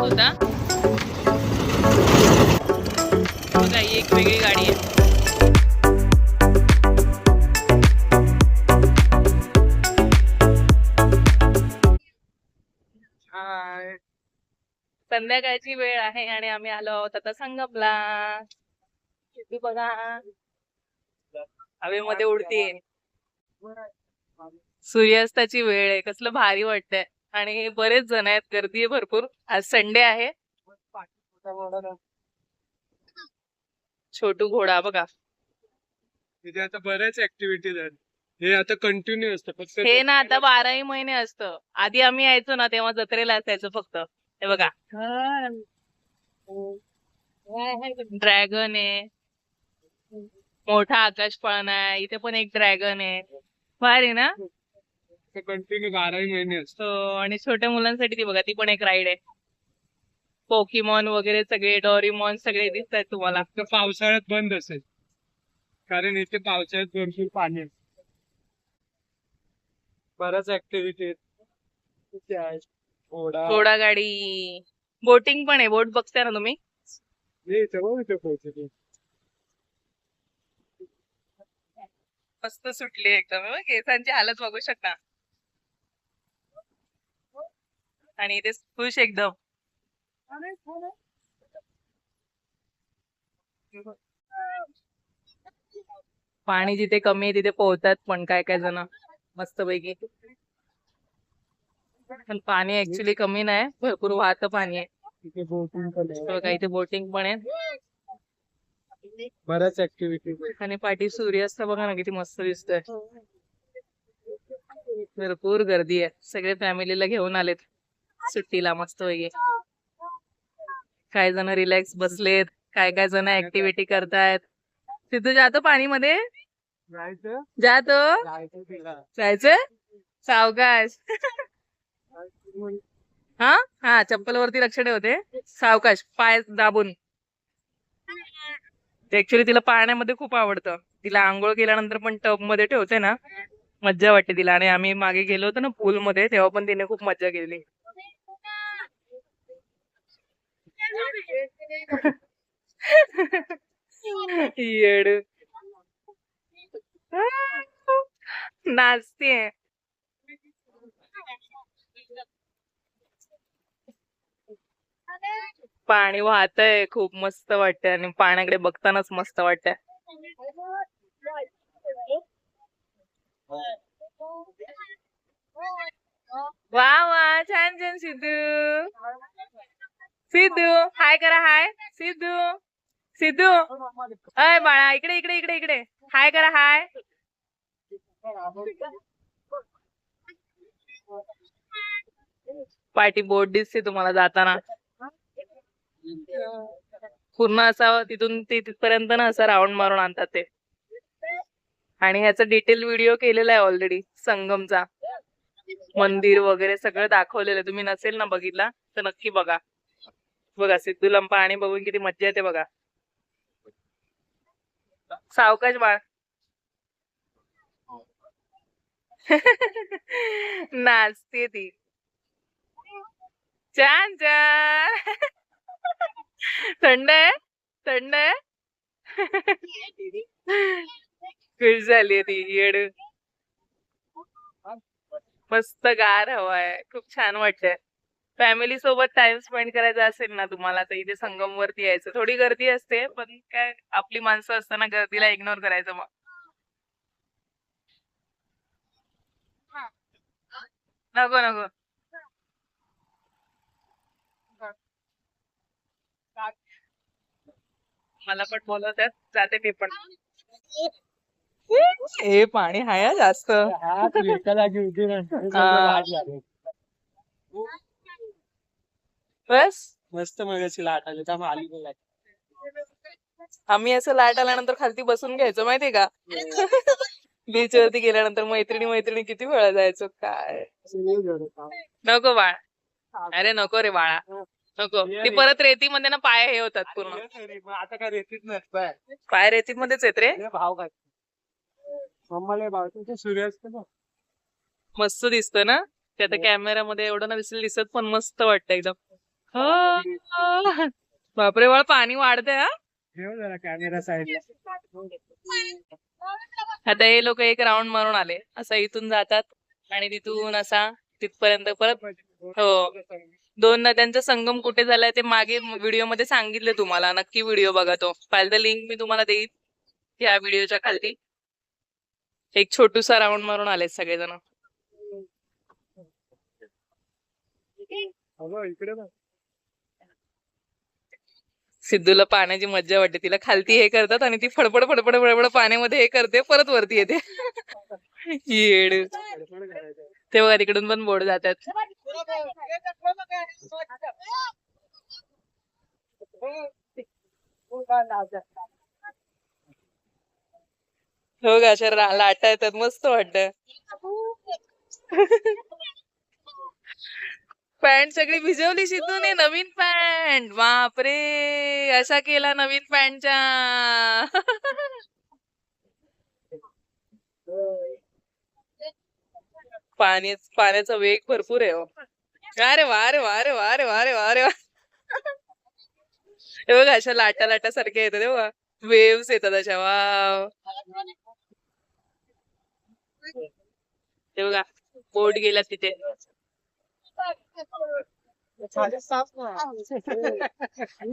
होता बघा, ही एक वेगळी गाडी आहे. संध्याकाळची वेळ आहे आणि आम्ही आलो आहोत आता संगमला. किती बघा हवेमध्ये उडतीये. सूर्यास्ताची वेळ आहे, कसलं भारी वाटतंय. आणि बरेच जण आहेत, गर्दी आहे भरपूर. आज संडे आहे. छोटू घोडा बघा, तिथे आता बऱ्याच ऍक्टिव्हिटीज आहेत. हे आता कंटिन्यू असतं फक्त. हे ना आता 12ही महिने असतं. आधी आम्ही यायचो ना तेव्हा जत्रेला असायचं फक्त. हे बघा, ड्रॅगन आहे, मोठा आकाश पाळणा आहे, इथे पण एक ड्रॅगन आहे. भारी ना. कंटिन्यू 12 महिने असतं. हो, आणि छोट्या मुलांसाठी ती बघा, ती पण एक राईड आहे. पोकीमॉन वगैरे सगळे, डोरीमॉन सगळे दिसत आहेत तुम्हाला. फक्त पावसाळ्यात बंद असेल, कारण इथे पावसाळ्यात भरपूर पाणी असतं. बऱ्याच ऍक्टिव्हिटी घोडा गाडी, बोटिंग पण आहे. बोट बघताय ना तुम्ही. मस्त सुटली एकदम. हे बघ, केसांची हालत बघू शकता. आणि इथे खुश एकदम. पाणी जिथे कमी आहे तिथे पोहतात पण काय काय जण मस्त पैकी. पण पाणी ऍक्च्युली कमी नाही, भरपूर वाहतं पाणी आहे. बघा, इथे बोटिंग पण आहे. बऱ्याच ऍक्टिव्हिटी. आणि पाठी सूर्यास्त बघा ना किती मस्त दिसतोय. भरपूर गर्दी आहे, सगळे फॅमिलीला घेऊन आलेत सुट्टीला मस्त पैकी. काय जण रिलॅक्स बसलेत, काय काय जण ऍक्टिव्हिटी करतायत. तिथं जातो पाणी मध्ये, जातो जायचंय सावकाश. हा हा, चप्पल वरती लक्ष ठेवते, सावकाश पाय दाबून. ऍक्च्युली तिला पाण्यामध्ये खूप आवडतं. तिला आंघोळ केल्यानंतर पण टब मध्ये ठेवते ना, मज्जा वाटते तिला. आणि आम्ही मागे गेलो होतो ना पूल मध्ये, तेव्हा पण तिने खूप मज्जा केली. येड नाचते. पाणी वाहतय, खूप मस्त वाटतंय. आणि पाण्याकडे बघतानाच मस्त वाटतंय. वा वा, छान छान. सिद्धू, सिद्धू हाय करा. हाय सिद्धू, सिद्धू अय बाळा, इकडे इकडे इकडे इकडे हाय करा. हाय. पाठी बोट दिसते तुम्हाला जाताना. पूर्ण असा तिथून तिथपर्यंत ना असा राऊंड मारून आणतात ते. आणि ह्याचा डिटेल व्हिडिओ केलेला आहे ऑलरेडी संगमचा. मंदिर वगैरे सगळं दाखवलेलं आहे. तुम्ही नसेल ना बघितला तर नक्की बघा. बघा, सिद्धूला पाणी बघून किती मज्जा येते बघा. सावकाश बाळ. नाचते ती. छान छान. थंड आहे, थंड आहे. खुश झाली ती येड. मस्त गार हवा आहे, खूप छान वाटतंय. फॅमिली सोबत टाइम स्पेंड करायचा असेल ना तुम्हाला तर इथे संगम वरती यायचं. थोडी गर्दी असते पण काय, आपली माणसं असताना गर्दीला इग्नोर करायचं मग. नको नको. मला पण बोलवतात, जाते ते पण. हे पाणी हाय जास्त. बस मस्त मगाची लाट आली त्यामुळे आली पण लाट. आम्ही असं लाट आल्यानंतर खालती बसून घ्यायचो माहितीये का. बीच वरती गेल्यानंतर मैत्रिणी मैत्रिणी किती वेळा जायचो. काय नको बाळ, अरे नको रे बाळा, नको. ती परत रेतीमध्ये ना पाय हे होतात पूर्ण. आता काय रेतीच नसतंय, पाय रेतीमध्येच येत रे. भाव काय मम्माला भाव सूर्यास्त मस्त दिसत ना ते. आता कॅमेरामध्ये एवढं ना दिसत पण मस्त वाटतं एकदम. हो बापरे बाळ पाणी वाढतंय हा. ठेव जरा कॅमेरा साईडला. आता हे लोक एक राऊंड मारून आले असं इथून जातात आणि तिथून असा तिथपर्यंत परत. हो 2 नद्यांचा संगम कुठे झालाय ते मागे व्हिडिओ मध्ये सांगितले तुम्हाला. नक्की व्हिडिओ बघा तो. पहिल्यांदा लिंक मी तुम्हाला देईन या व्हिडिओच्या खाली. एक छोटूसा राऊंड मारून आले सगळेजण. अगं इकडे बघ. सिद्धूला पाण्याची मज्जा वाटते. तिला खालती हे करतात आणि ती फडफड फडफड फडफड पाण्यामध्ये हे करते परत वरती येते. येड. फडफड करायचं. ते बघा तिकडून पण बोर्ड जातात. हो का अशा लाटा येतात मस्त वाटत. पॅन्ट सगळी भिजवली सिद्धूने. नवीन पॅन्ट बापरे असा केला नवीन पॅन्टच्या. पाण्याचा वेग भरपूर आहे. हो अरे वा अरे वा अरे वा अरे वा अरे वा अरे वा. हे बघा अशा लाटा लाटा सारख्या येतात. हे बघा वेव्स येतात अशा. वा हे बघा बोट गेला तिथे.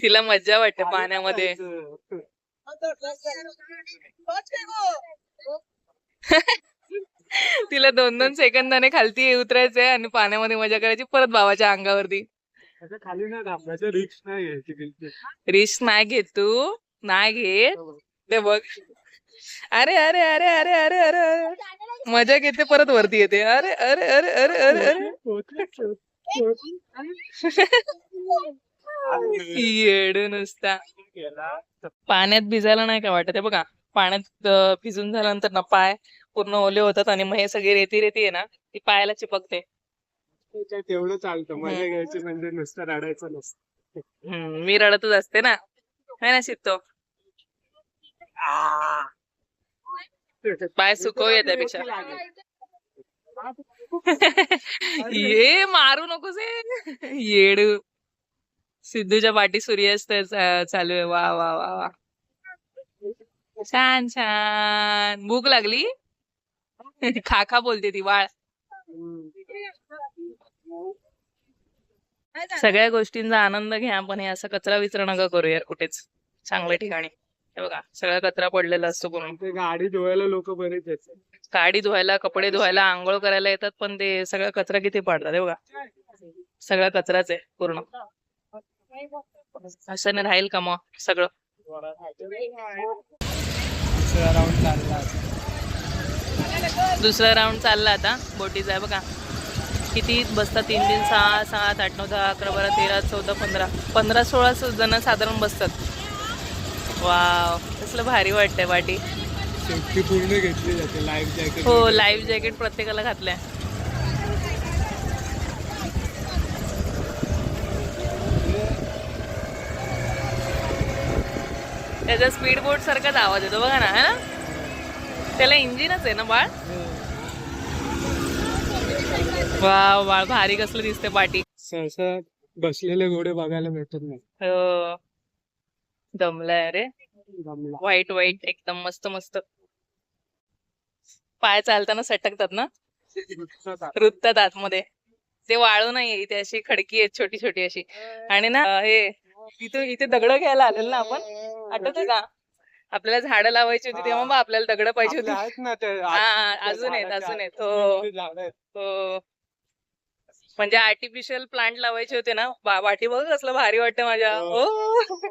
तिला मज्जा वाटते पाण्यामध्ये. तिला 2-2 सेकंदाने खालती उतरायचंय आणि पाण्यामध्ये मजा करायची परत भावाच्या अंगावरती. खाली नाही थांबायचं. रिक्स नाही घ्यायची बिलकुल. रिस्क नाही घेत तू. नाही घेत ते बघ. अरे अरे अरे अरे अरे अरे अरे मजा घेते परत वरती येते. अरे अरे अरे अरे अरे अरे येड नुसता. पाण्यात भिजायला नाही का वाटत. आहे बघा पाण्यात भिजून झाल्यानंतर ना पाय पूर्ण ओले होतात आणि मग हे सगळी रेती रेती आहे ना ती पायाला चिपकते. तेवढं चालतं. मजा घ्यायची म्हणजे नुसतं रडायचं नसतं. मी रडतच असते ना. है ना सिद्धू. पाय सुकवूया त्यापेक्षा. ये मारू नकोस येड. सिद्धूच्या पाठी सूर्यास्त चालू आहे. वा वा वा वा छान छान. भूक लागली. खा खा बोलते ती बाळ. सगळ्या गोष्टींचा आनंद घ्या पण हे असं कचरा विचरा नका करू यार कुठेच. चांगल्या ठिकाणी हे बघा सगळा कचरा पडलेला असतो पूर्ण. ते गाडी धुवायला लोक बरेच येतात. गाडी धुवायला कपडे धुवायला आंघोळ करायला येतात पण ते सगळा कचरा किती पाडतात. हे बघा सगळा कचराच आहे पूर्ण. असं नाही राहील का मग सगळं. दुसरा राऊंड चालला आता बोटीचा. आहे बघा किती बसतात. 3 3 6 7 8 9 10 11 12 13 14 15 15-16 जण साधारण बसतात. वाव कसलं भारी वाटतंय वाटी. सेफ्टी पूर्ण घेतली जाते. Life jacket. हो लाईफ जॅकेट प्रत्येकाला घातलंय. त्याचा स्पीड बोट सारखाच आवाज येतो बघा ना. है ना त्याला इंजिनच आहे ना बाळ. वाव बाळ भारी कसलं दिसते पाठी. सहसा बसलेले घोडे बघायला भेटत नाही. हो दमलाय रे. जमला. व्हाईट व्हाईट एकदम मस्त मस्त. पाय चालताना सटकतात ना. रुततात आतमध्ये. ते वाळू नाहीये इथे अशी खडकी आहे छोटी छोटी अशी. आणि ना हे इथे दगड घ्यायला आलेलो ना आपण. आठवतंय का आपल्याला झाडं लावायची होती तेव्हा मग आपल्याला दगड पाहिजे आपले होती. आहेत ना ते हा अजून आहेत अजून आहेत. हो झाडं आहेत. हो म्हणजे आर्टिफिशियल प्लांट लावायचे होते ना. वाटी बघ कसलं भारी वाटतं माझ्या. हो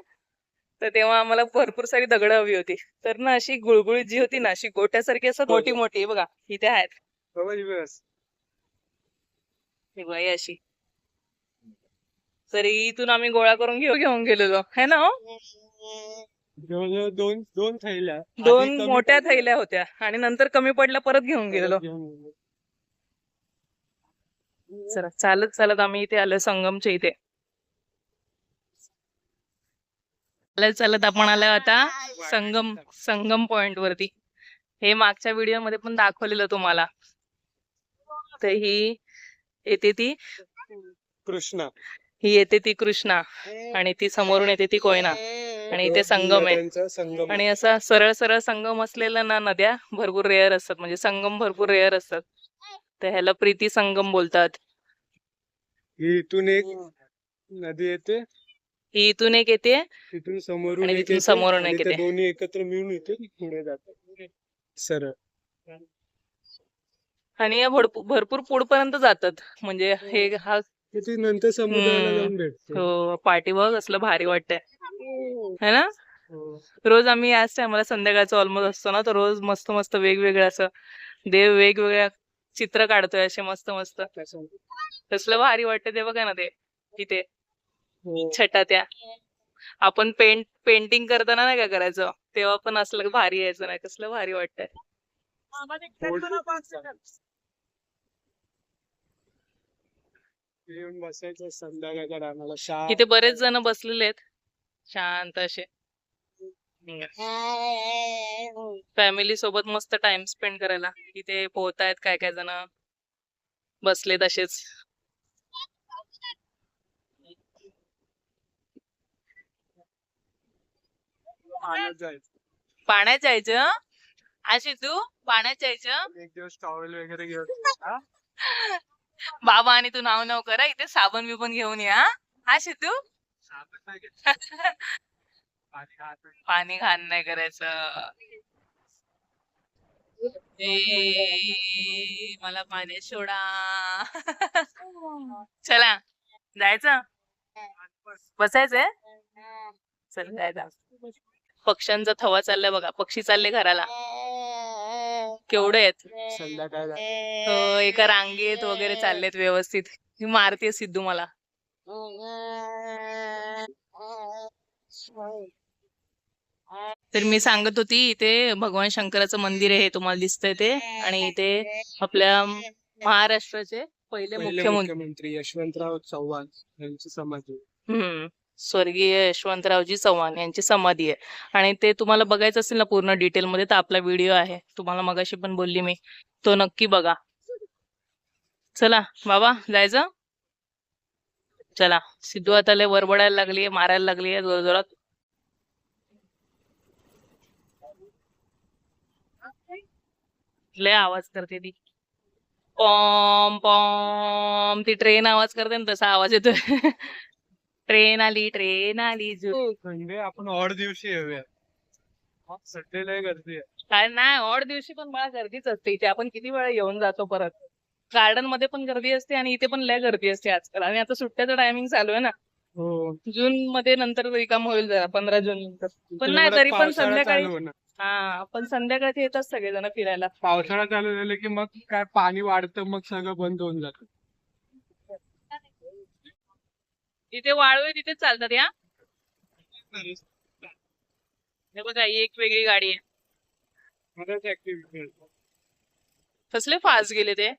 तर तेव्हा आम्हाला भरपूर सारी दगड हवी होती. तर ना अशी गुळगुळीत जी होती ना अशी गोट्यासारखी असं मोठी मोठी बघा इथे आहेत. ही बाई अशी. तर इथून आम्ही गोळा करून घेऊन गेलेलो है ना. हो जवळजवळ दोन थैल्या. 2 मोठ्या थैल्या होत्या आणि नंतर कमी पडल्या परत घेऊन गेलेलो. चला चालत चालत आम्ही इथे आलो संगमच्या इथे. चालत चालत आपण आलो आता संगम पॉइंट वरती. हे मागच्या व्हिडिओ मध्ये पण दाखवलेलं तुम्हाला. तर ही येते ती कृष्णा. ही येते ती कृष्णा आणि ती समोरून येते ती कोयना आणि इथे संगम आहे. नद्यांचा संगम. आणि असा सरळ सरळ संगम असलेल्या ना नद्या भरपूर रेअर असतात, म्हणजे संगम भरपूर रेअर असतात. तर ह्याला प्रीती संगम बोलतात. ही इथून एक नदी येते, ही इथून एक येते तिथून समोरून आणि एक तिथून येते समोरून आणि एक ते येते. दोन्ही एकत्र मिळून येते पुढे जातात सरळ. आणि या भरपूर पुढपर्यंत जातात, म्हणजे हे हा ते नंतर समुद्राला जाऊन भेटते. हो पार्टी बघ असलं भारी वाटतंय है ना. हो. रोज आम्ही याच टायमाला संध्याकाळचं ऑलमोस्ट असतो ना, तर रोज मस्त मस्त वेगवेगळं असं देव वेगवेगळ्या चित्र काढतोय असे मस्त मस्त. कसलं भारी वाटतं ते बघा ना ते तिथे हो. छटा त्या. आपण पेंटिंग करताना नाही का करायचं, तेव्हा पण असलं भारी यायचं नाही, कसलं भारी वाटतंय. येऊन बसायचं संध्याकाळच्या टायमाला शांत. तिथे बरेच जण बसलेले आहेत शांत असे, फॅमिली सोबत मस्त टाइम स्पेंड करायला. इथे पोहतायत काय काय जण, बसलेत असेच. पाण्यात जायचं. पाण्यात जायचं अशी तू, पाण्यात जायचं. एक दिवस टॉवेल वगैरे घेऊन बाबा आणि तू नाव नाव करा, इथे साबण बिबण घेऊन या. अशी तू पाणी घाण नाही करायचं. मला पाण्यात सोडा. चला जायचं, बसायचंय. चल जायचं. पक्ष्यांचा थवा चाललाय बघा, पक्षी चालले घराला. केवढे आहेत संध्याकाळ. एका रांगेत वगैरे चाललेत व्यवस्थित. ही मारते सिद्धू मला. तर मी सांगत होती, इथे भगवान शंकराचं मंदिर आहे, तुम्हाला दिसतंय ते. आणि इथे आपल्या महाराष्ट्राचे पहिले मुख्यमंत्री यशवंतराव चव्हाण यांची समाधी. स्वर्गीय यशवंतरावजी चव्हाण यांची समाधी आहे. आणि ते तुम्हाला बघायचं असेल ना पूर्ण डिटेल मध्ये, तर आपला व्हिडिओ आहे, तुम्हाला मगाशी पण बोलली मी, तो नक्की बघा. चला बाबा जायचं. चला. सिद्धू आता लय वरबडायला लागलीये, मारायला लागलीये जोर जोरात. लय आवाज करते ती, पॉम पॉम. ती ट्रेन आवाज करते ना, तसा आवाज येतोय. ट्रेन आली, ट्रेन आली. म्हणजे आपण ऑड दिवशी येऊया, सध्या लय गर्दी आहे. काय नाही, ऑड दिवशी पण मला गर्दीच असते इथे. आपण किती वेळा येऊन जातो परत. गार्डन मध्ये पण गर्दी असते आणि इथे पण लय गर्दी असते आजकाल. आणि आता सुट्ट्याचं टायमिंग चालू आहे ना, हो. जून मध्ये नंतर रिकाम होईल जरा, 15 जून नंतर. पण नाही तरी पण संध्याकाळी, हा पण संध्याकाळी येतात सगळेजण फिरायला. पावसाळा चालू झाला की मग काय पाणी वाढतं, मग सगळं बंद होऊन जातं. तिथे वाळवे तिथे चालतात या. हे बघा ही एक वेगळी गाडी आहे. कसले फास्ट गेले ते.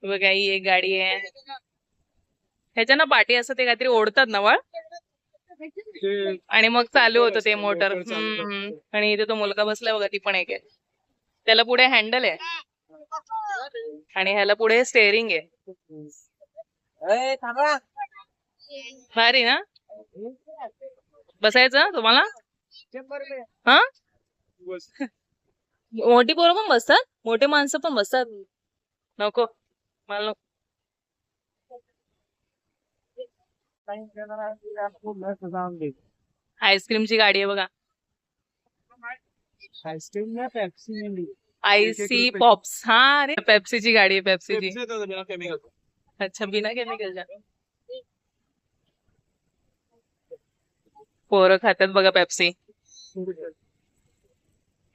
बघा ही एक गाडी आहे. ह्याच्या ना पाठी असं ते काहीतरी ओढतात ना वळ, आणि मग चालू होतं ते मोटर. आणि इथे तो मुलगा बसलाय बघा, ती पण एक आहे. त्याला पुढे हँडल आहे आणि ह्याला पुढे स्टेअरिंग आहे. भारी ना. बसायचं तुम्हाला. हा मोठी पोरं पण बसतात, मोठे माणसं पण बसतात. नको मला नको. आईस्क्रीमची गाडी आहे बघा. आईस्क्रीम ना पेप्सी, आईसी पॉप्स. हा अरे पेप्सीची गाडी आहे, पेप्सीची. अच्छा बिना केमिकलच्या. पोरं खातात बघा पेप्सी.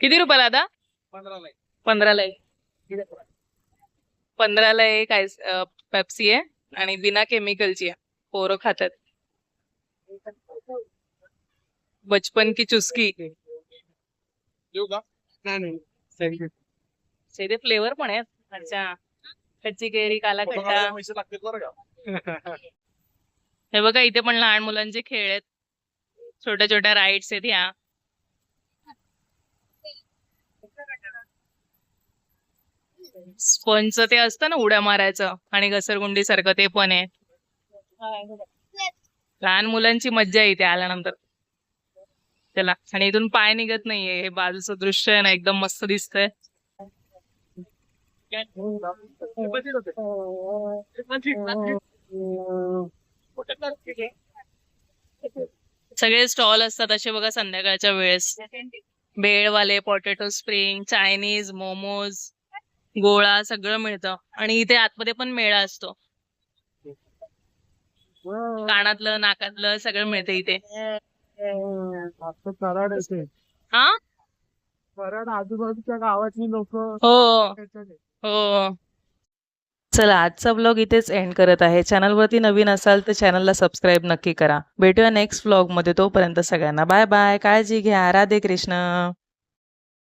किती रुपयाला आता. 15ला एक. 15ला एक पेप्सी आहे आणि बिना केमिकलची आहे. पोरं खातात. बचपन की चुस्की. ते फ्लेवर पण आहेत. अच्छा कच्ची केरी, काला खट्टा. हे बघा इथे पण लहान मुलांचे खेळ आहेत, छोट्या छोट्या राईड्स आहेत ह्या. स्पंजचं ते असतं ना उड्या मारायचं आणि घसरगुंडी सारखं, ते पण आहे. लहान मुलांची मज्जा येते आल्यानंतर. चला, आणि इथून पाय निघत नाहीये. हे बाजूचं दृश्य आहे ना, एकदम मस्त दिसतंय. सगळे स्टॉल असतात असे बघा संध्याकाळच्या वेळेस. भेळवाले, पोटॅटो स्प्रिंग, चायनीज, मोमोज, गोळा सगळं मिळतं. आणि इथे आतमध्ये पण मेळा असतो. कानातलं, नाकातलं सगळं मिळतं इथे. आता कराड असेल. हा, कराड आजूबाजूच्या गावातली लोक हो हो. चला, आजचा ब्लॉग इथेच एंड करत आहे. चॅनलवरती नवीन असाल तर चॅनलला सबस्क्राईब नक्की करा. भेटूया नेक्स्ट ब्लॉग मध्ये. तोपर्यंत सगळ्यांना बाय बाय. काळजी घ्या. राधे कृष्ण.